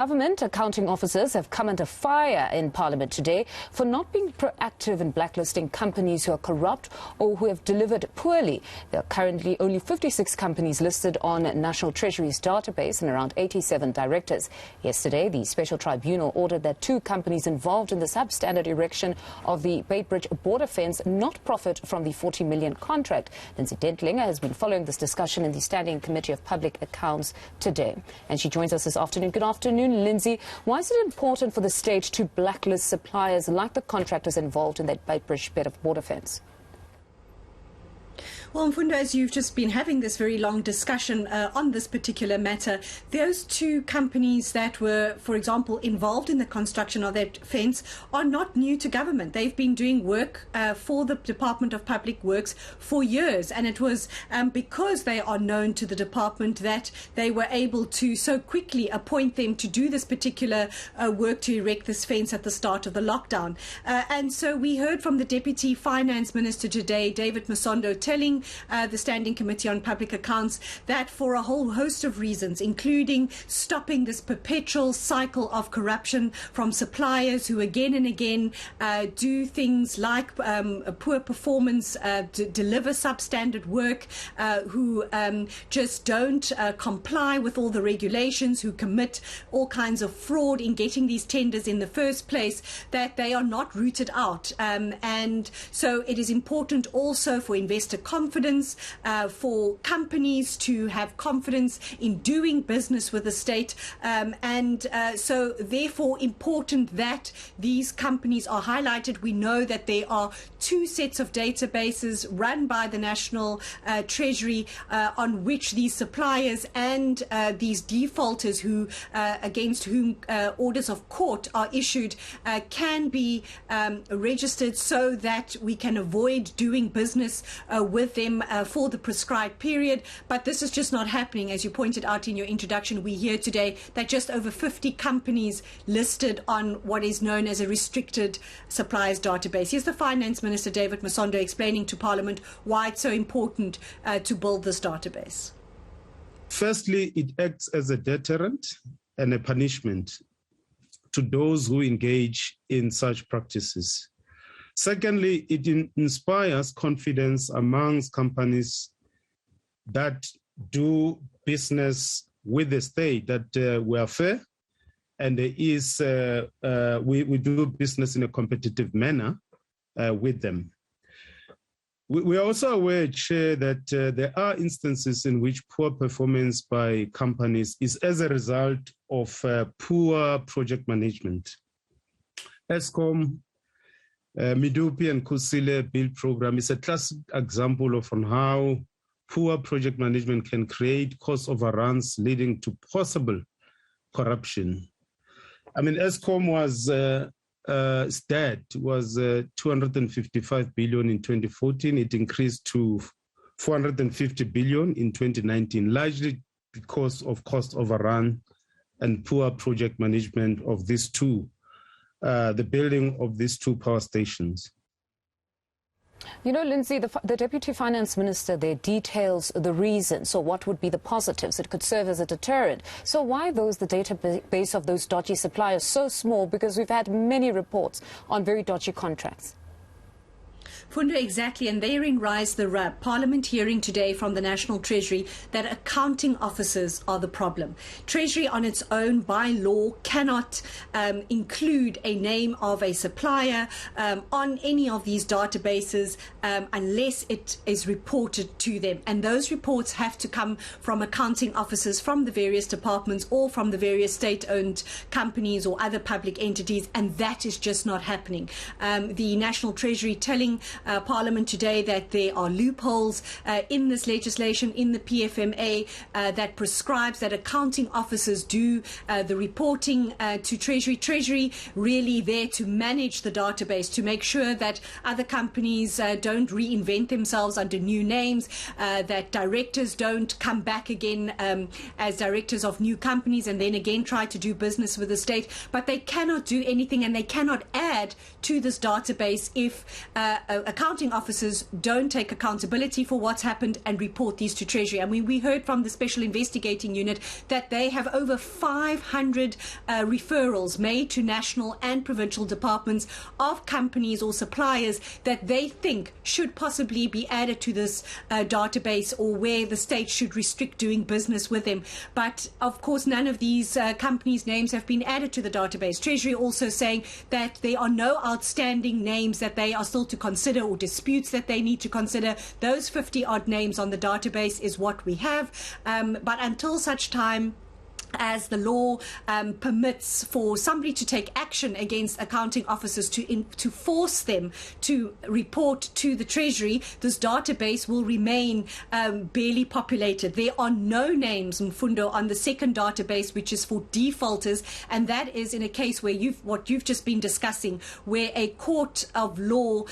Government accounting officers have come under fire in Parliament today for not being proactive in blacklisting companies who are corrupt or who have delivered poorly. There are currently only 56 companies listed on National Treasury's database and around 87 directors. Yesterday, the Special Tribunal ordered that 2 companies involved in the substandard erection of the Beitbridge border fence not profit from the 40 million contract. Lindsay Dentlinger has been following this discussion in the Standing Committee of Public Accounts today, and she joins us this afternoon. Good afternoon, Lindsay. Why is it important for the state to blacklist suppliers like the contractors involved in that Beitbridge bit of border fence? Well, Mfundo, as you've just been having this very long discussion on this particular matter, those 2 companies that were, for example, involved in the construction of that fence are not new to government. They've been doing work for the Department of Public Works for years, and it was because they are known to the department that they were able to so quickly appoint them to do this particular work to erect this fence at the start of the lockdown. And so we heard from the Deputy Finance Minister today, David Masondo, telling the Standing Committee on Public Accounts that for a whole host of reasons, including stopping this perpetual cycle of corruption from suppliers who again and again do things like a poor performance, deliver substandard work, who just don't comply with all the regulations, who commit all kinds of fraud in getting these tenders in the first place, that they are not rooted out. And so it is important also for investor confidence, for companies to have confidence in doing business with the state, and so therefore important that these companies are highlighted. We know that there are 2 sets of databases run by the National Treasury on which these suppliers and these defaulters who against whom orders of court are issued can be registered, so that we can avoid doing business with them for the prescribed period. But this is just not happening. As you pointed out in your introduction, we hear today that just over 50 companies listed on what is known as a restricted suppliers database. Here's the Finance Minister, David Masondo, explaining to Parliament why it's so important to build this database. Firstly, it acts as a deterrent and a punishment to those who engage in such practices. Secondly, it inspires confidence amongst companies that do business with the state, that we are fair, and there is we do business in a competitive manner with them. We are also aware, Chair, that there are instances in which poor performance by companies is as a result of poor project management. ESCOM, Midupi and Kusile build program is a classic example of on how poor project management can create cost overruns leading to possible corruption. I mean, ESCOM was debt was 255 billion in 2014. It increased to 450 billion in 2019, largely because of cost overrun and poor project management of these 2. The building of these 2 power stations. You know, Lindsay, the Deputy Finance Minister there details the reasons. So what would be the positives? It could serve as a deterrent. So why the database of those dodgy suppliers so small? Because we've had many reports on very dodgy contracts. Fundo, exactly, and therein lies the rub. Parliament hearing today from the National Treasury that accounting officers are the problem. Treasury on its own, by law, cannot include a name of a supplier on any of these databases unless it is reported to them. And those reports have to come from accounting officers from the various departments or from the various state-owned companies or other public entities, and that is just not happening. The National Treasury telling Parliament today that there are loopholes in this legislation, in the PFMA, that prescribes that accounting officers do the reporting to Treasury. Treasury really there to manage the database, to make sure that other companies don't reinvent themselves under new names, that directors don't come back again as directors of new companies and then again try to do business with the state. But they cannot do anything, and they cannot add to this database if a accounting officers don't take accountability for what's happened and report these to Treasury. I mean, we heard from the Special Investigating Unit that they have over 500 referrals made to national and provincial departments of companies or suppliers that they think should possibly be added to this database, or where the state should restrict doing business with them. But of course, none of these companies' names have been added to the database. Treasury also saying that there are no outstanding names that they are still to consider, or disputes that they need to consider. Those 50 odd names on the database is what we have. But until such time as the law permits for somebody to take action against accounting officers to force them to report to the Treasury, this database will remain barely populated. There are no names, Mfundo, on the second database, which is for defaulters, and that is in a case where what you've just been discussing, where a court of law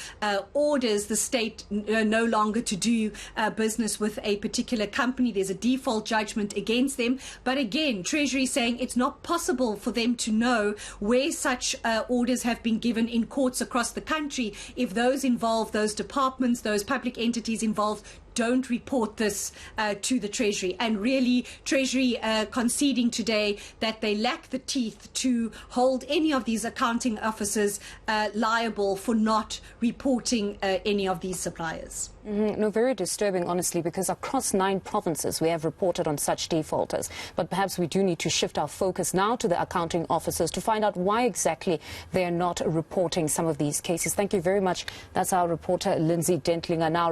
orders the state no longer to do business with a particular company. There's a default judgment against them. But again, Treasury saying it's not possible for them to know where such orders have been given in courts across the country if those involved, those departments, those public entities involved, don't report this to the Treasury. And really, Treasury conceding today that they lack the teeth to hold any of these accounting officers liable for not reporting any of these suppliers. No, very disturbing, honestly, because across 9 provinces we have reported on such defaulters. But perhaps we do need to shift our focus now to the accounting officers to find out why exactly they are not reporting some of these cases. Thank you very much. That's our reporter, Lindsay Dentlinger. Now,